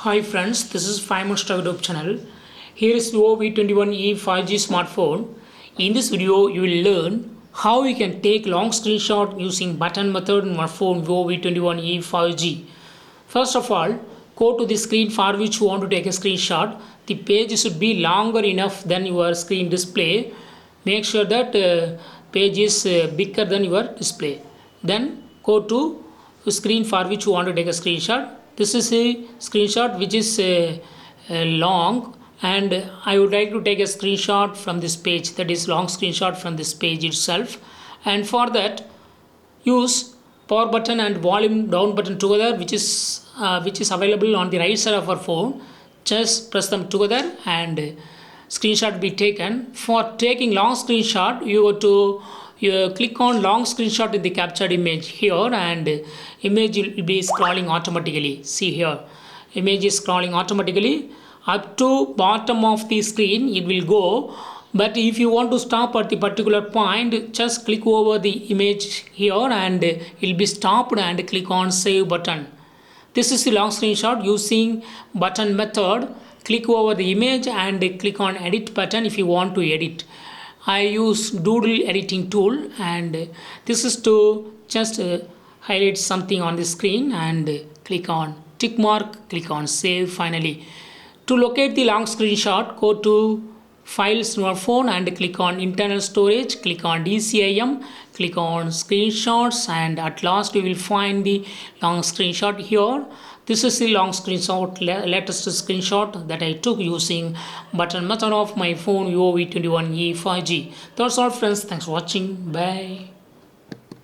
Hi friends, this is 5 Minutes YouTube channel. Here is Vivo V21e 5G smartphone. In this video, you will learn how you can take long screenshot using button method in your phone Vivo V21e 5G. First of all, go to the screen for which you want to take a screenshot. The page should be longer enough than your screen display. Make sure that page is bigger than your display. Then go to the screen for which you want to take a screenshot. This is a screenshot which is long, and I would like to take a screenshot from this page, that is long screenshot from this page itself. And for that, use power button and volume down button together, which is available on the right side of our phone. Just press them together and screenshot be taken. For taking long screenshot, you click on long screenshot in the captured image here, and image will be scrolling automatically. See here, image is scrolling automatically up to bottom of the screen it will go. But if you want to stop at the particular point, just click over the image here and it will be stopped, and click on save button. This is the long screenshot using button method. Click over the image and click on edit button if you want to edit. I use doodle editing tool, and this is to just highlight something on the screen and click on tick mark, click on save. Finally, to locate the long screenshot, go to files in your phone and click on internal storage, click on DCIM, click on screenshots, and at last you will find the long screenshot here. This is the long screenshot, latest screenshot that I took using button method of my phone Vivo V21e 5G. That's all friends, thanks for watching, bye.